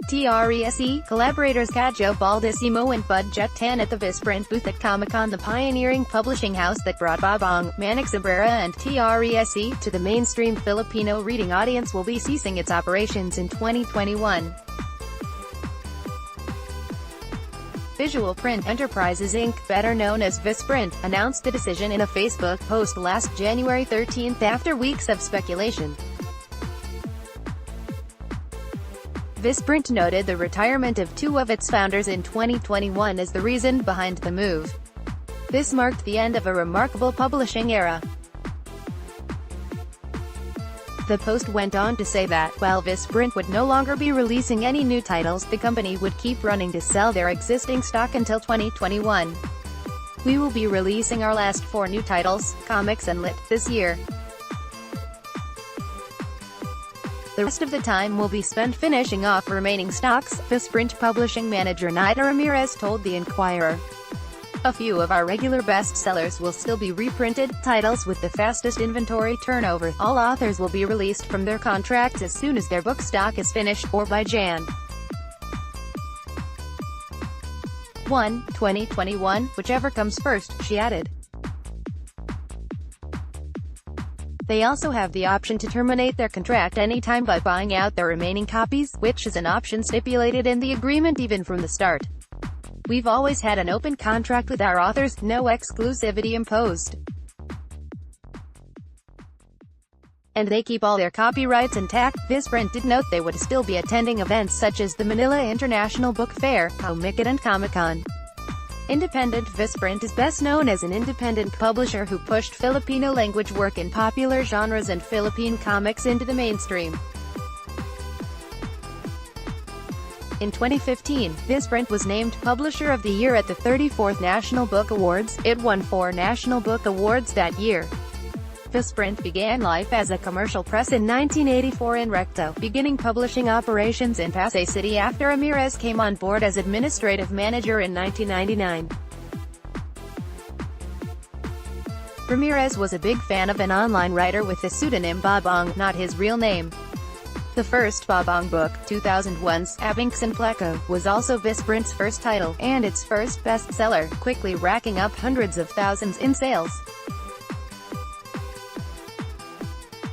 TRESE, collaborators Cajo Baldissimo and Budget Tan at the Visprint booth at Comic-Con. The pioneering publishing house that brought Babong, Manik Cabrera and TRESE to the mainstream Filipino reading audience will be ceasing its operations in 2021. Visual Print Enterprises Inc., better known as Visprint, announced the decision in a Facebook post last January 13 after weeks of speculation. Visprint noted the retirement of two of its founders in 2021 as the reason behind the move. This marked the end of a remarkable publishing era. The post went on to say that, while Visprint would no longer be releasing any new titles, the company would keep running to sell their existing stock until 2021. We will be releasing our last 4 new titles, comics and lit, this year. The rest of the time will be spent finishing off remaining stocks, Visprint publishing manager Nida Ramirez told The Inquirer. A few of our regular bestsellers will still be reprinted, titles with the fastest inventory turnover. All authors will be released from their contracts as soon as their book stock is finished, or by Jan. 1, 2021, whichever comes first, she added. They also have the option to terminate their contract anytime by buying out their remaining copies, which is an option stipulated in the agreement even from the start. We've always had an open contract with our authors, no exclusivity imposed. And they keep all their copyrights intact. Visprint did note they would still be attending events such as the Manila International Book Fair, Comic-Con and Comic-Con. Independent Visprint is best known as an independent publisher who pushed Filipino-language work in popular genres and Philippine comics into the mainstream. In 2015, Visprint was named Publisher of the Year at the 34th National Book Awards. It won 4 National Book Awards that year. Visprint began life as a commercial press in 1984 in Recto, beginning publishing operations in Pasay City after Ramirez came on board as administrative manager in 1999. Ramirez was a big fan of an online writer with the pseudonym Babong, not his real name. The first Babong book, 2001's Abinks and Pleco, was also Visprint's first title, and its first bestseller, quickly racking up hundreds of thousands in sales.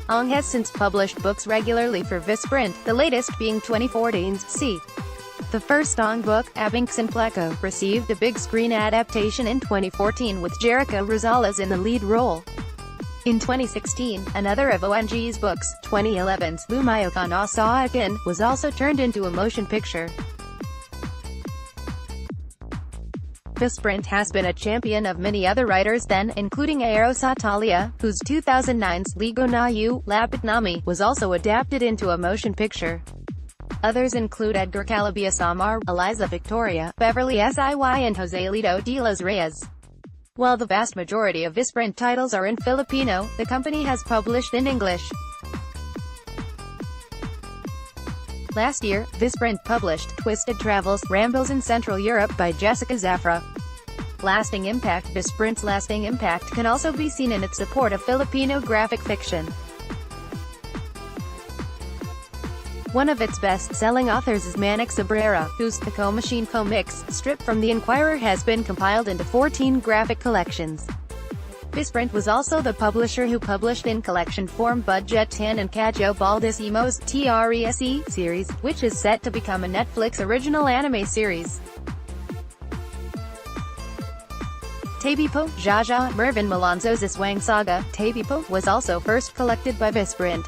Ong has since published books regularly for Visprint, the latest being 2014's C. The first Ong book, Abinks and Pleco, received a big screen adaptation in 2014 with Jerica Rosales in the lead role. In 2016, another of ONG's books, 2011's Lumayo Ka Na Sa Akin, was also turned into a motion picture. Visprint has been a champion of many other writers then, including Aero Satalia, whose 2009's Ligo na You, Lapit Nami, was also adapted into a motion picture. Others include Edgar Calabia Samar, Eliza Victoria, Beverly Siy and Joselito de los Reyes. While the vast majority of Visprint titles are in Filipino, the company has published in English. Last year, Visprint published Twisted Travels, Rambles in Central Europe by Jessica Zafra. Lasting impact. Visprint's lasting impact can also be seen in its support of Filipino graphic fiction. One of its best-selling authors is Manik Cabrera, whose Taco Machine comics strip from The Inquirer has been compiled into 14 graphic collections. Visprint was also the publisher who published in collection form Budget Tan and Cajo Baldissimo's TRESE series, which is set to become a Netflix original anime series. Tabipo, Jaja, Mervin Malonzo's Aswang Saga, Tabipo, was also first collected by Visprint.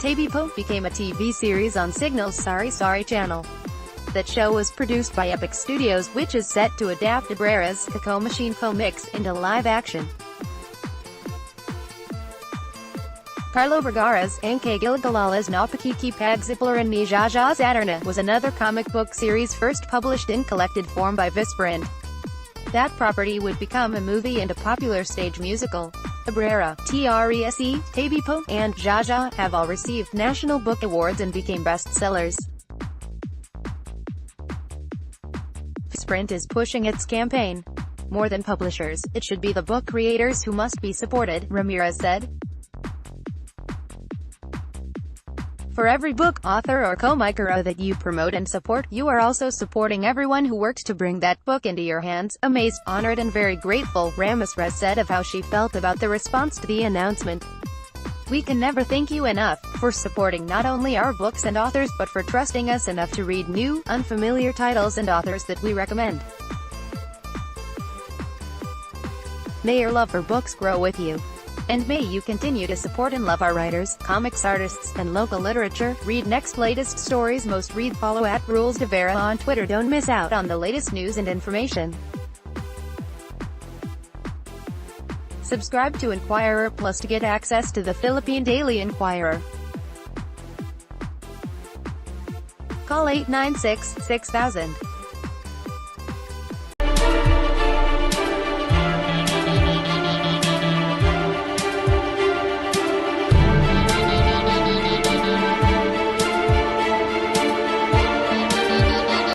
Tabipo became a TV series on Signal's Sari Sari channel. That show was produced by Epic Studios, which is set to adapt Cabrera's Taco Machine comics into live action. Carlo Vergara's Angke Gilgalala's Napakiki Pagsiplaran ni Jaja Saturna was another comic book series first published in collected form by Visprint. That property would become a movie and a popular stage musical. Cabrera, TRESE, Tabipo, and Jaja have all received National Book Awards and became bestsellers. Visprint is pushing its campaign. More than publishers, it should be the book creators who must be supported, Ramirez said. For every book, author or co-maker that you promote and support, you are also supporting everyone who worked to bring that book into your hands. Amazed, honored and very grateful, Ramasrez said of how she felt about the response to the announcement. We can never thank you enough for supporting not only our books and authors but for trusting us enough to read new, unfamiliar titles and authors that we recommend. May your love for books grow with you. And may you continue to support and love our writers, comics artists, and local literature. Read next latest stories most read. Follow @RulesDeVera on Twitter. Don't miss out on the latest news and information. Subscribe to Inquirer Plus to get access to the Philippine Daily Inquirer. Call 896-6000.